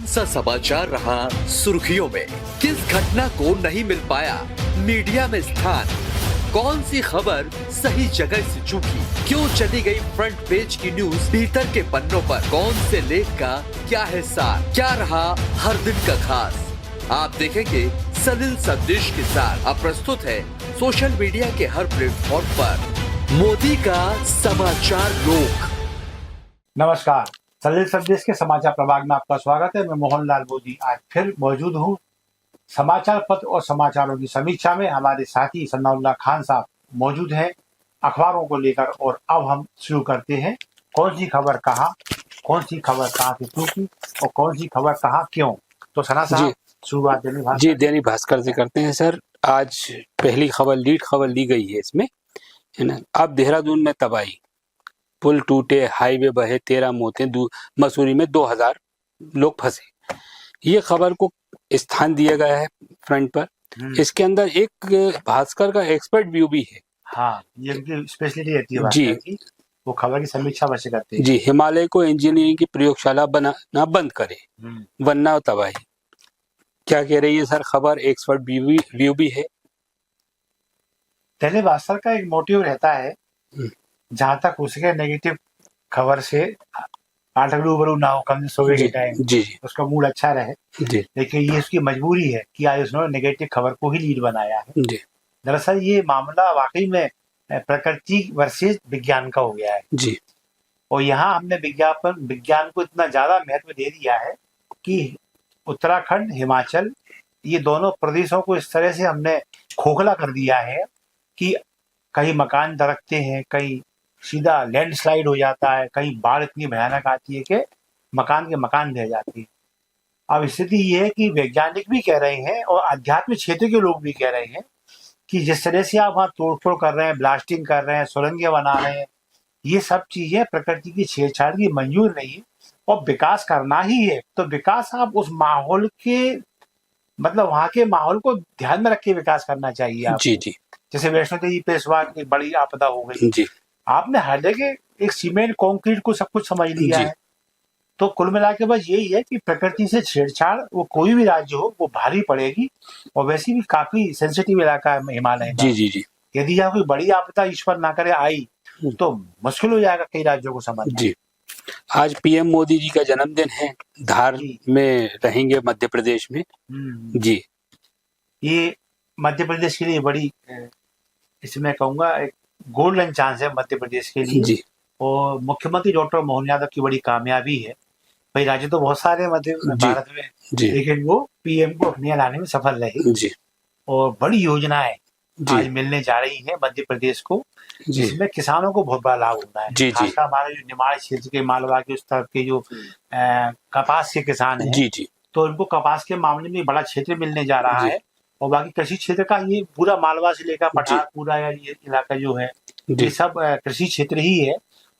कौन सा समाचार रहा सुर्खियों में, किस घटना को नहीं मिल पाया मीडिया में स्थान, कौन सी खबर सही जगह से चूकी, क्यों चली गई फ्रंट पेज की न्यूज भीतर के पन्नों पर, कौन से लेख का क्या है सार, क्या रहा हर दिन का खास, आप देखेंगे सलिल संदेश के साथ। अब प्रस्तुत है सोशल मीडिया के हर प्लेटफॉर्म पर मोदी का समाचार रोक। नमस्कार, सलिल संदेश के समाचार प्रभाग में आपका स्वागत है। मैं मोहनलाल मोदी आज फिर मौजूद हूँ समाचार पत्र और समाचारों की समीक्षा में। हमारे साथी सनाउल्लाह खान साहब मौजूद हैं अखबारों को लेकर, और अब हम शुरू करते हैं कौन सी खबर कहाँ, कौन सी खबर कहाँ से चूकी और कौन सी खबर कहाँ क्यों। तो सना साहब शुरुआत दैनिक भास्कर से करते हैं सर। आज पहली खबर लीड खबर ली गई है इसमें, है ना। अब देहरादून में तबाही, पुल टूटे, हाईवे बहे, 13 मौतें, मसूरी में 2000 लोग फंसे। ये खबर को स्थान दिया गया है फ्रंट पर। इसके अंदर एक भास्कर का एक्सपर्ट व्यू भी है। हाँ, ये उनकी स्पेशलिटी रहती है जी, की वो खबर की समीक्षा वैसे करते हैं। जी, हिमालय को इंजीनियरिंग की प्रयोगशाला बनाना बंद करे वरना तबाही। क्या कह रही है सर खबर, एक्सपर्ट व्यू भी है। दैनिक भास्कर का एक मोटिव रहता है जहां तक उसके नेगेटिव खबर से पाठक रूबरू ना हो, कम सोए के टाइम उसका मूड अच्छा रहे, लेकिन ये उसकी मजबूरी है कि आज उसने नेगेटिव खबर को ही लीड बनाया है। दरअसल ये मामला वाकई में प्रकृति वर्सेस विज्ञान का हो गया है जी। और यहाँ हमने विज्ञान को इतना ज्यादा महत्व दे दिया है कि उत्तराखंड, हिमाचल, ये दोनों प्रदेशों को इस तरह से हमने खोखला कर दिया है कि कहीं मकान दरकते हैं, कहीं सीधा लैंडस्लाइड हो जाता है, कहीं बाढ़ इतनी भयानक आती है कि मकान के मकान ढह जाती है। अब स्थिति ये है कि वैज्ञानिक भी कह रहे हैं और आध्यात्मिक क्षेत्र के लोग भी कह रहे हैं कि जिस तरह से आप वहाँ तोड़फोड़ कर रहे हैं, ब्लास्टिंग कर रहे हैं, सुरंगें बना रहे हैं, ये सब चीजें प्रकृति की छेड़छाड़ की मंजूर नहीं है और विकास करना ही है। तो विकास आप उस माहौल के मतलब वहाँ के माहौल को ध्यान में रख के विकास करना चाहिए आपको। जी जी। जैसे वैष्णो देवी पे इस बार एक बड़ी आपदा हो गई जी। आपने हर जगह एक सीमेंट कंक्रीट को सब कुछ समझ लिया है। तो कुल मिला के बस यही है कि प्रकृति से छेड़छाड़ वो कोई भी राज्य हो वो भारी पड़ेगी और वैसे भी काफी सेंसिटिव इलाका है हिमालय का। जी जी। यदि यहाँ कोई बड़ी आपदा ईश्वर ना करे आई तो मुश्किल हो जाएगा कई राज्यों को समझना। जी। आज पीएम मोदी जी का जन्मदिन है, धार में रहेंगे मध्य प्रदेश में। जी, ये मध्य प्रदेश के लिए बड़ी इसमें कहूँगा एक गोल्डन चांस है मध्य प्रदेश के लिए जी। और मुख्यमंत्री डॉक्टर मोहन यादव की बड़ी कामयाबी है। भाई राज्य तो बहुत सारे मध्य भारत में जी। लेकिन वो पीएम को अपने लाने में सफल रहे जी। और बड़ी योजनाएं आज मिलने जा रही है मध्य प्रदेश को, जिसमें किसानों को बहुत बड़ा लाभ होता है। खासकर हमारे जो निमाड़ क्षेत्र के मालवा के उस तरफ के जो कपास के किसान हैं जी जी, तो उनको कपास के मामले में बड़ा क्षेत्र मिलने जा रहा है और बाकी कृषि क्षेत्र का ये पूरा मालवा से लेकर पठार पूरा ये इलाका जो है ये सब कृषि क्षेत्र ही है।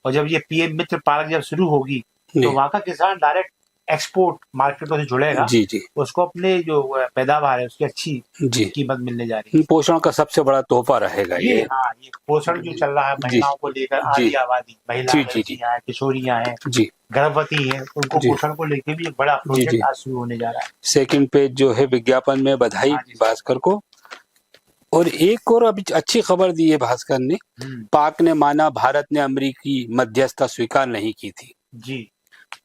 और जब ये पीएम मित्र पार्क जब शुरू होगी तो वहाँ का किसान डायरेक्ट एक्सपोर्ट मार्केटों से जुड़ेगा जी जी, उसको अपने जो पैदावार है उसकी अच्छी कीमत मिलने जा रही है। पोषण का सबसे बड़ा तोहफा रहेगा ये। हाँ, ये पोषण जो चल रहा है महिलाओं को लेकर, आधी आबादी महिला है, किशोरियां हैं, गर्भवती हैं, उनको पोषण को लेकर भी एक बड़ा प्रोजेक्ट आज शुरू होने जा रहा है। सेकंड पेज जो है विज्ञापन में बधाई भास्कर को। और एक और अभी अच्छी खबर दी है भास्कर ने, पाक ने माना भारत ने अमेरिकी मध्यस्थता स्वीकार नहीं की थी जी।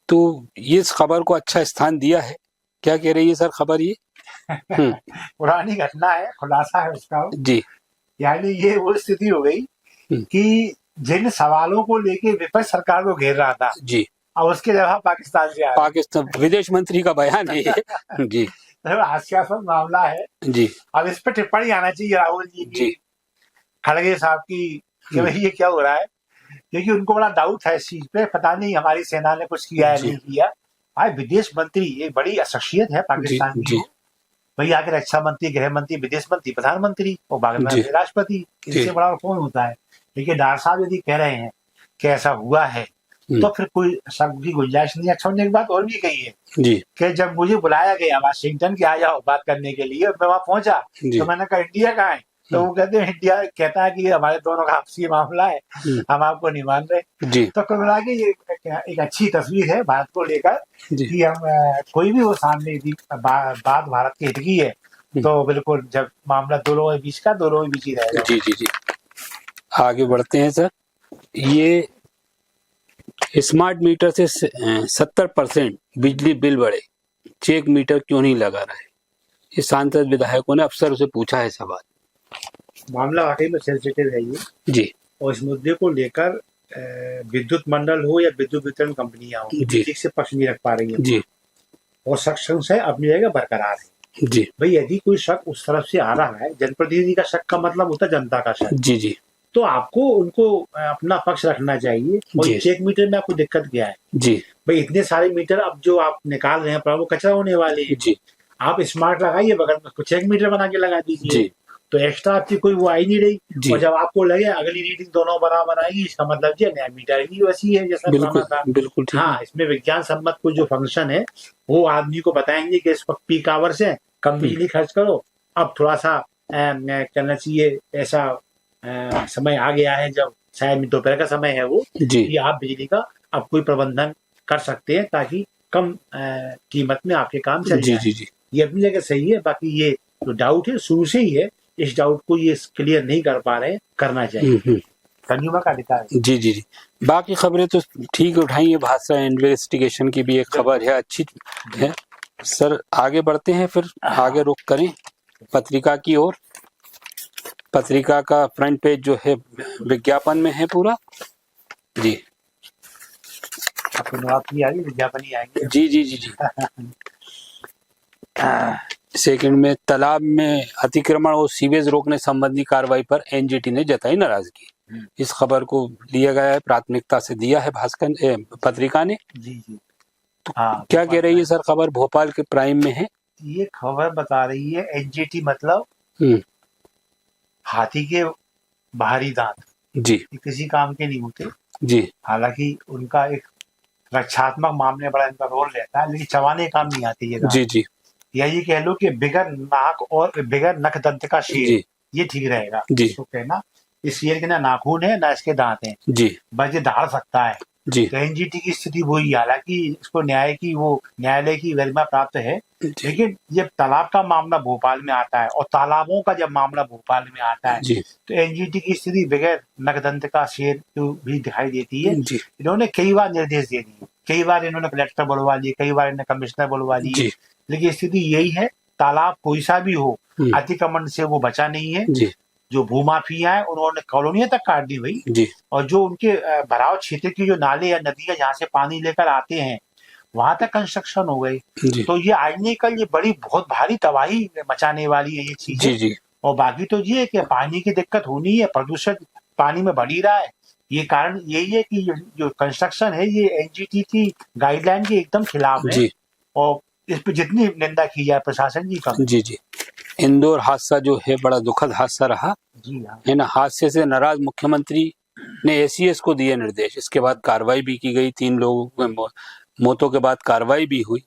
तो ये इस खबर को अच्छा स्थान दिया है। क्या कह रही है सर खबर ये? पुरानी घटना है, खुलासा है उसका जी। यानी ये वो स्थिति हो गई कि जिन सवालों को लेके विपक्ष सरकार को घेर रहा था जी, अब उसके जवाब पाकिस्तान से आया। पाकिस्तान विदेश मंत्री का बयान है जी। हास्यास्पद मामला है जी। अब इस पर टिप्पणी आना चाहिए राहुल जी की, खड़गे साहब की, कि भाई ये क्या हो रहा है, क्योंकि उनको बड़ा डाउट है इस चीज पे, पता नहीं हमारी सेना ने कुछ किया है नहीं किया। भाई विदेश मंत्री एक बड़ी शख्सियत है पाकिस्तान की, वही आके रक्षा मंत्री, गृह मंत्री, विदेश मंत्री, प्रधानमंत्री और बांग्लादेश राष्ट्रपति, इससे बड़ा कौन होता है। लेकिन डॉक्टर साहब यदि कह रहे हैं कि ऐसा हुआ है तो फिर कोई शक की गुंजाइश नहीं। अच्छा, उन्होंने एक बात और भी कही है जी कि जब मुझे बुलाया गया वाशिंगटन के आ जाओ बात करने के लिए, मैं वहां पहुंचा तो मैंने कहा इंडिया कहाँ है, तो वो कहते हैं, इंडिया कहता है कि ये हमारे दोनों का आपसी मामला है, हम आपको नहीं मान रहे। जी तो कुल मिला के ये एक अच्छी तस्वीर है भारत को लेकर जी कि हम कोई भी हो सामने यदि बात भारत के हित की है तो बिल्कुल, जब मामला दो लोगों के बीच का, दो लोगों के बीच ही रहेगा। जी जी जी आगे बढ़ते हैं सर। ये स्मार्ट मीटर से 70% बिजली बिल बढ़े, चेक मीटर क्यों नहीं लगा रहे? ये सांसद विधायकों ने अफसर से पूछा है सवाल। मामला वाकई में सेंसिटिव है ये, जी और इस मुद्दे को लेकर विद्युत मंडल हो या विद्युत वितरण कंपनियां हो, जी ठीक से पक्ष नहीं रख पा रही है, जी और संशय अपनी जगह बरकरार है। जी भाई यदि कोई शक उस तरफ से आ रहा है, जनप्रतिनिधि का शक का मतलब होता है जनता का शक, जी जी तो आपको उनको अपना पक्ष रखना चाहिए। और जी। चेक मीटर में आपको दिक्कत क्या है? जी भाई इतने सारे मीटर अब जो आप निकाल रहे हैं वो कचरा होने वाले हैं। जी आप स्मार्ट लगाइए, बगल में कुछ चेक मीटर बना के लगा दीजिए, जी तो एक्स्ट्रा आपकी कोई वो आई नहीं रही। जी और जब आपको लगे अगली रीडिंग दोनों बराबर आएगी, इसका मतलब ये नया मीटर भी वैसी है जैसा पुराना बिल्कुल था। बिल्कुल ठीक हाँ, इसमें विज्ञान सम्मत कुछ जो फंक्शन है वो आदमी को बताएंगे कि इस वक्त पीक आवर्स है, कम बिजली खर्च करो। अब थोड़ा सा करना चाहिए, ऐसा समय आ गया है जब शायद दोपहर का समय है वो, जी कि आप बिजली का अब कोई प्रबंधन कर सकते हैं ताकि कम कीमत में आपके काम चल जी जाए। जी जी ये अपनी जगह सही है। बाकी ये जो डाउट है शुरू से ही है, इस डाउट को ये क्लियर नहीं कर पा रहे, करना चाहिए, कंज्यूमर का अधिकार है। जी जी जी बाकी खबरें तो ठीक उठाई है, भाषा इन्वेस्टिगेशन की भी एक खबर है, अच्छी है सर। आगे बढ़ते हैं, फिर आगे रुख करें पत्रिका की ओर। पत्रिका का फ्रंट पेज जो है विज्ञापन में है पूरा। जी आपको नवाब आएगी, विज्ञापन ही आएंगे। जी जी जी जी सेकंड में, तालाब में अतिक्रमण और सीवेज रोकने संबंधी कार्रवाई पर एनजीटी ने जताई नाराजगी। इस खबर को लिया गया है, प्राथमिकता से दिया है भास्कर पत्रिका ने। जी जी हाँ, क्या कह रही है सर खबर? भोपाल के प्राइम में है ये खबर, बता रही है एनजीटी मतलब हाथी के बाहरी दांत जी, ये किसी काम के नहीं होते जी, हालांकि उनका एक रक्षात्मक मामले में बड़ा इनका रोल रहता है, लेकिन चबाने काम नहीं आते ये दांत। जी, जी, या ये कह लो कि बिगर नाक और बिगर नख दंत का शेर, ये ठीक रहेगा जी, इसको कहना। इस शेर के ना नाखून है ना इसके दांत हैं, जी, बस ये दहाड़ सकता है। जी, तो एनजीटी की स्थिति वही, हालांकि इसको न्यायालय की गरिमा प्राप्त है, लेकिन ये तालाब का मामला भोपाल में आता है, और तालाबों का जब मामला भोपाल में आता है तो एनजीटी की स्थिति बगैर नकदंत का शेर भी दिखाई देती है। इन्होंने कई बार निर्देश दे दिए, कई बार इन्होंने कलेक्टर बुलवा लिए, कई बार इन्होंने कमिश्नर बुलवा लिए, लेकिन स्थिति यही है, तालाब कोई सा भी हो, अतिक्रमण से वो बचा नहीं है। जो भूमाफिया है उन्होंने कॉलोनियां तक काट दी भाई, और जो उनके भराव क्षेत्र की जो नाले या नदियां जहाँ से पानी लेकर आते हैं वहां तक कंस्ट्रक्शन हो गई। तो ये आज नहीं कल ये बड़ी बहुत भारी तबाही मचाने वाली है ये चीजें। और बाकी तो ये है कि पानी की दिक्कत होनी है, प्रदूषण पानी में बढ़ ही रहा है। ये कारण यही है कि जो कंस्ट्रक्शन है ये एनजीटी की गाइडलाइन के एकदम खिलाफ है, और इस पर जितनी निंदा की जाए प्रशासन जी का। जी जी इंदौर हादसा जो है बड़ा दुखद हादसा रहा, जी हाँ, है ना। हादसे से नाराज मुख्यमंत्री ने एसीएस को दिए निर्देश, इसके बाद कार्रवाई भी की गई, 3 लोगों की मौतों के बाद कार्रवाई भी हुई।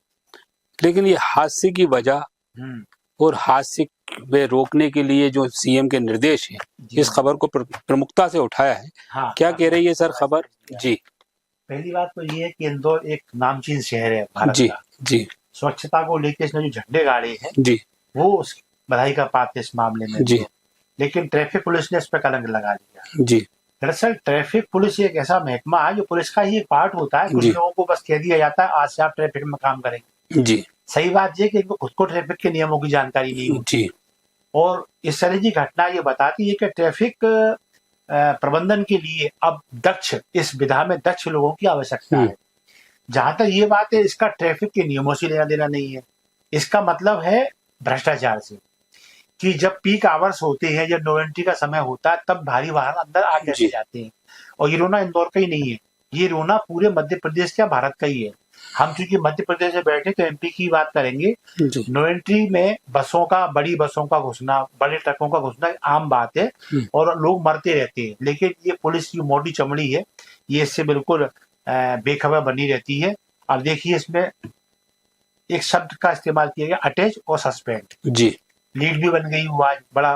लेकिन ये हादसे की वजह और हादसे में रोकने के लिए जो सीएम के निर्देश हैं, इस खबर को प्रमुखता से उठाया है। हाँ, क्या कह रही है सर खबर? जी, पहली बात तो ये है कि इंदौर एक नामचीन शहर है भारत जी, का। जी, स्वच्छता को लेकर इसने जो झंडे गाड़े हैं जी, वो बधाई का पात्र इस मामले में जी, लेकिन ट्रैफिक पुलिस ने इस पर कलंक लगा दिया। जी, दरअसल ट्रैफिक पुलिस एक ऐसा महकमा है जो पुलिस का ही एक पार्ट होता है। कुछ लोगों को बस कह दिया जाता है आज से आप ट्रैफिक में काम करेंगे। जी, सही बात ये कि इनको खुद को ट्रैफिक के नियमों की जानकारी नहीं होती। और इस तरह की घटना ये बताती है कि ट्रैफिक प्रबंधन के लिए अब इस विधा में दक्ष लोगों की आवश्यकता है। जहां तक ये बात है, इसका ट्रैफिक के नियमों से लेना देना नहीं है, इसका मतलब है भ्रष्टाचार से, कि जब पीक आवर्स होते हैं, जब नो एंट्री का समय होता है, तब भारी वाहन अंदर आ कैसे जाते हैं। और ये रोना इंदौर का ही नहीं है, ये रोना पूरे मध्य प्रदेश का, भारत का ही है। हम चूंकि मध्य प्रदेश में बैठे तो एमपी की बात करेंगे। नो एंट्री में बसों का, बड़ी बसों का घुसना, बड़े ट्रकों का घुसना आम बात है, और लोग मरते रहते हैं। लेकिन ये पुलिस की मोटी चमड़ी है, ये इससे बिल्कुल बेखबर बनी रहती है। और देखिए इसमें एक शब्द का इस्तेमाल किया गया, अटैच और सस्पेंड। जी, लीड भी बन गई, वो आज बड़ा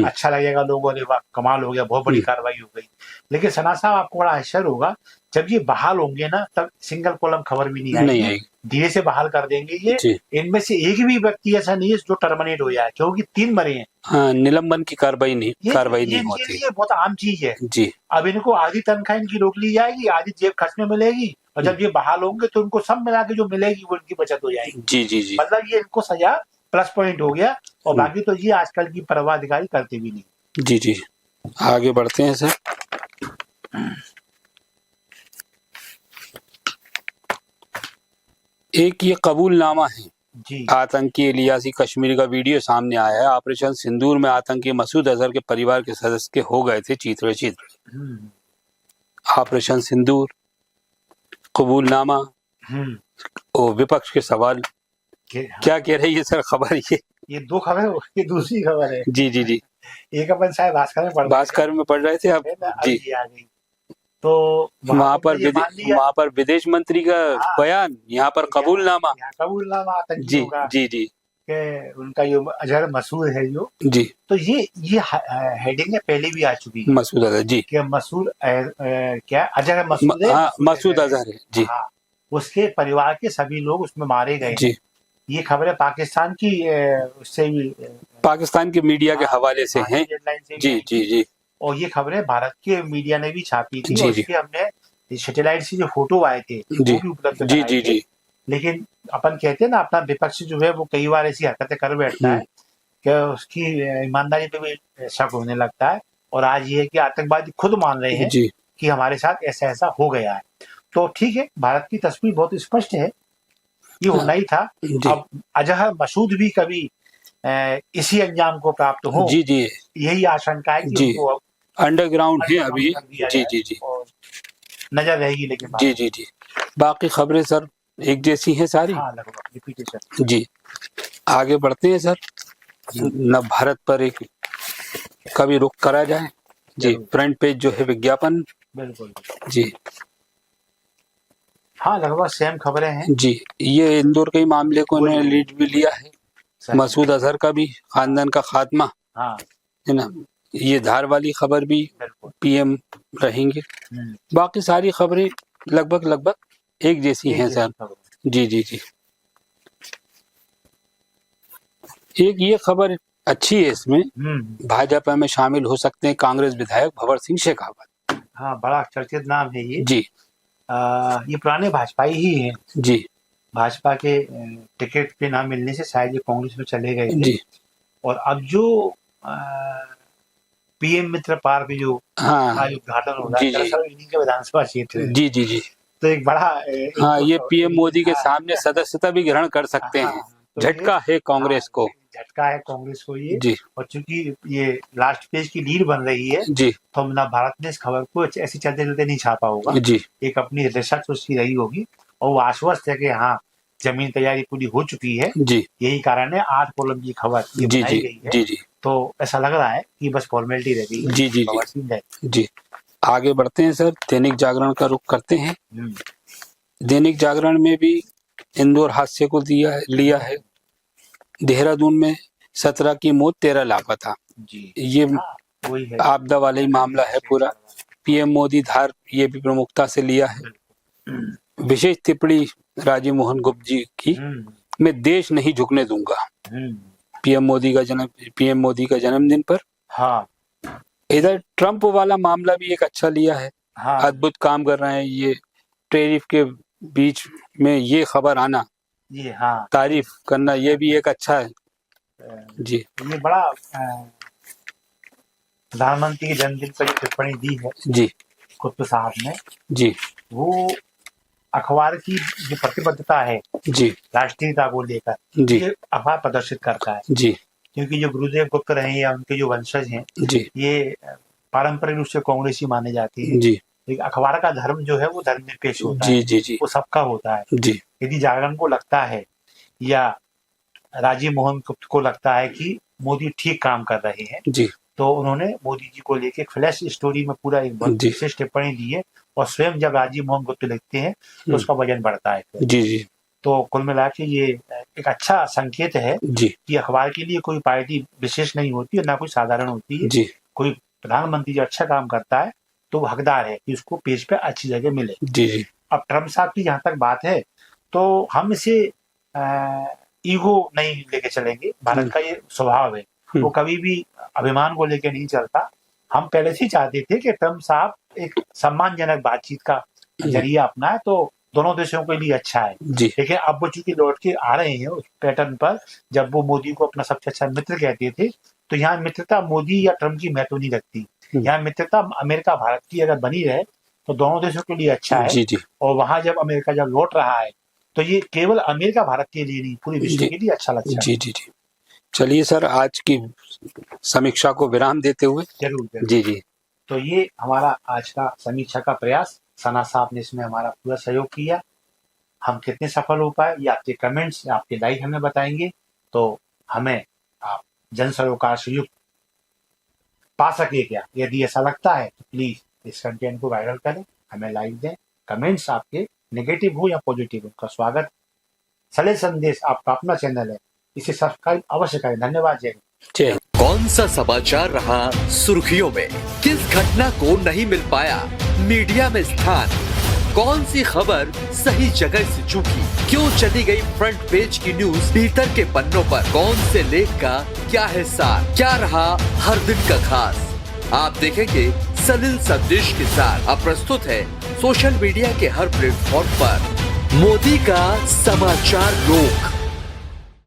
अच्छा लगेगा लोगों ने, वाह कमाल हो गया, बहुत बड़ी कार्रवाई हो गई। लेकिन सना साहब आपको बड़ा आश्चर्य होगा, जब ये बहाल होंगे ना तब सिंगल कॉलम खबर भी नहीं आएगी, धीरे से बहाल कर देंगे ये। इनमें से एक भी व्यक्ति ऐसा नहीं है जो टर्मिनेट हो जाए, क्योंकि 3 मरे हैं। हाँ, निलंबन की कार्रवाई नहीं होती, ये बहुत आम चीज है जी। अब इनको आधी तनख्वाह इनकी रोक ली जाएगी, आधी जेब खर्च में मिलेगी, और जब ये बहाल होंगे तो उनको सब मिला के जो मिलेगी वो इनकी बचत हो जाएगी। जी जी जी, मतलब ये इनको सजा प्लस पॉइंट हो गया, और बाकी तो ये आजकल की परवाह अधिकारी करते भी नहीं। जी जी, आगे बढ़ते हैं सर। एक ये कबूलनामा है जी, आतंकी इलियासी कश्मीरी का वीडियो सामने आया है। ऑपरेशन सिंदूर में आतंकी मसूद अजहर के परिवार के सदस्य के हो गए थे चीथड़े। ऑपरेशन सिंदूर, कबूलनामा और विपक्ष के सवाल, क्या कह रही है सर खबर? ये 2 खबर, ये दूसरी खबर है। जी जी जी, एक अपन शायद भास्कर में पढ़ रहे थे अब जी। आ गई तो वहाँ पर विदेश मंत्री का बयान, यहाँ पर कबूलनामा आतंकी जी होगा जी जी, कि उनका जो अजहर मसूद है जो जी, तो ये हेडिंग पहले भी आ चुकी है, मसूद अजहर जी, कि मसूद क्या अजहर मसूद है, मसूद अजहर है जी, उसके परिवार के सभी लोग उसमें मारे गए जी। ये खबरें पाकिस्तान की उससे भी, पाकिस्तान के मीडिया के हवाले से हैं जी जी जी, और ये खबरें भारत के मीडिया ने भी छापी थी, जी, और उसके हमने सैटेलाइट से जो फोटो आए थे वो भी उपलब्ध जी जी जी। लेकिन अपन कहते हैं ना, अपना विपक्ष जो है वो कई बार ऐसी हरकतें कर बैठता है कि उसकी ईमानदारी पे भी शक होने लगता है, और आज ये है कि आतंकवादी खुद मान रहे हैं कि हमारे साथ ऐसा ऐसा हो गया है। तो ठीक है, भारत की तस्वीर बहुत स्पष्ट है, ये होना ही था। अब अजहर मसूद भी कभी इसी अंजाम को प्राप्त हो, जी जी, यही आशंका है कि उनको अंडरग्राउंड है अभी, जी जी जी, नजर रहेगी। लेकिन जी जी जी, बाकी खबरें सर एक जैसी हैं सारी। हाँ, लगभग जी, आगे बढ़ते हैं सर। न भारत पर एक कभी रुख करा जाए जी, फ्रंट पेज जो है विज्ञापन, बिल्कुल जी, हाँ, लगभग सेम खबरें हैं जी। ये इंदौर के मामले को उन्होंने लीड भी लिया है, मसूद अजहर का भी खानदान का खात्मा, हाँ है ना। ये धार वाली खबर भी पीएम रहेंगे, बाकी सारी खबरें लगभग एक जैसी हैं सर। जी जी जी, एक ये खबर अच्छी है इसमें, भाजपा में शामिल हो सकते हैं कांग्रेस विधायक भंवर सिंह शेखावत। हाँ, बड़ा चर्चित नाम है ये जी। ये पुराने भाजपाई ही हैं जी, भाजपा के टिकट पे ना मिलने से शायद ये कांग्रेस में चले गए थे जी, और अब जो पीएम मित्र पार्क जो उद्घाटन हो रहा है, दरअसल इन्हीं के विधानसभा क्षेत्र है। जी जी जी, तो एक बड़ा हाँ, ये पीएम मोदी के सामने सदस्यता भी ग्रहण कर सकते हैं। झटका है कांग्रेस को, झटका है कांग्रेस को ये जी। और चूंकि ये लास्ट पेज की लीड बन रही है जी, तो ना भारत ने इस खबर को ऐसी चलते चलते नहीं छापा होगा जी, एक अपनी रिसर्च उसकी रही होगी और वो आश्वस्त है कि हाँ जमीन तैयारी पूरी हो चुकी है जी, यही कारण है 8 कॉलम की खबर ये बनाई गई है। जी जी, तो ऐसा लग रहा है कि बस फॉर्मेलिटी रह गई है। जी जी जी जी, आगे बढ़ते हैं सर, दैनिक जागरण का रुख करते हैं। दैनिक जागरण में भी इंदौर हादसे को लिया है, देहरादून में 17 की मौत 13 लापता, ये वही है, आपदा वाला ही मामला है पूरा। पीएम मोदी धार ये भी प्रमुखता से लिया है। विशेष टिप्पणी राजीव मोहन गुप्ता जी की, मैं देश नहीं झुकने दूंगा, पीएम मोदी का जन्मदिन पर। हाँ, इधर ट्रंप वाला मामला भी एक अच्छा लिया है, हाँ, अद्भुत काम कर रहे हैं ये, टैरिफ के बीच में ये खबर आना, ये हाँ, तारीफ करना, ये भी एक अच्छा है जी। ये बड़ा प्रधानमंत्री के जन्मदिन पर टिप्पणी दी है जी कुतुब साहब ने जी, वो अखबार की जो प्रतिबद्धता है जी, राष्ट्रीयता को लेकर जी, ये अखबार प्रदर्शित करता है जी, क्योंकि जो गुरुदेव गुप्त रहे या उनके जो वंशज हैं जी, ये पारंपरिक रूप से कांग्रेसी माने जाते हैं जी, एक अखबार का धर्म जो है वो धर्मनिरपेक्ष होता जी, है, जी, जी, वो सबका होता है जी। यदि जागरण को लगता है या राजीव मोहन गुप्ता को लगता है कि मोदी ठीक काम कर रहे हैं जी, तो उन्होंने मोदी जी को लेके फ्लैश स्टोरी में पूरा एक विशेष टिप्पणी दी है और स्वयं जब राजीव मोहन गुप्ता लिखते हैं तो उसका वजन बढ़ता है। जी जी, तो कुल मिला के ये एक अच्छा संकेत है जी कि अखबार के लिए कोई पार्टी विशेष नहीं होती है, ना कोई साधारण होती है। जी कोई प्रधानमंत्री जो अच्छा काम करता है तो वो हकदार है कि उसको पेज पे अच्छी जगह मिले। जी जी अब ट्रम्प साहब की जहां तक बात है तो हम इसे ईगो नहीं लेके चलेंगे। भारत का ये स्वभाव है, वो कभी भी अभिमान को लेके नहीं चलता। हम पहले से ही चाहते थे कि ट्रम्प साहब एक सम्मानजनक बातचीत का जरिया अपनाए तो दोनों देशों के लिए अच्छा है। जी लेकिन अब वो चूंकि लौट के आ रहे हैं उस पैटर्न पर, जब वो मोदी को अपना सबसे अच्छा मित्र कहते थे, तो यहाँ मित्रता मोदी या ट्रम्प की महत्व नहीं रखती। यहाँ मित्रता अमेरिका भारत की अगर बनी रहे तो दोनों देशों के लिए अच्छा है। जी जी और वहां जब अमेरिका जब लौट रहा है तो ये केवल अमेरिका भारत के लिए नहीं, पूरे विश्व के लिए अच्छा लक्षण है। जी जी जी चलिए सर, आज की समीक्षा को विराम देते हुए जरूर जी जी तो ये हमारा आज का समीक्षा का प्रयास। सना साहब ने इसमें हमारा पूरा सहयोग किया। हम कितने सफल हो पाए ये आपके कमेंट्स, आपके लाइक हमें बताएंगे, तो हमें आप जन सरोकार से युक्त पा सके क्या। यदि ऐसा लगता है तो प्लीज इस कंटेंट को वायरल करें, हमें लाइक दें। कमेंट्स आपके नेगेटिव हो या पॉजिटिव, उनका स्वागत। सले संदेश आपका अपना चैनल है, इसे सब्सक्राइब अवश्य करें। धन्यवाद। जय जय। कौन सा समाचार रहा सुर्खियों में, किस घटना को नहीं मिल पाया मीडिया में स्थान, कौन सी खबर सही जगह से चूकी, क्यों चली गई फ्रंट पेज की न्यूज भीतर के पन्नों पर, कौन से लेख का क्या है सार, क्या रहा हर दिन का खास, आप देखेंगे सलिल संदेश के साथ। अब प्रस्तुत है सोशल मीडिया के हर प्लेटफॉर्म पर मोदी का समाचार लोक।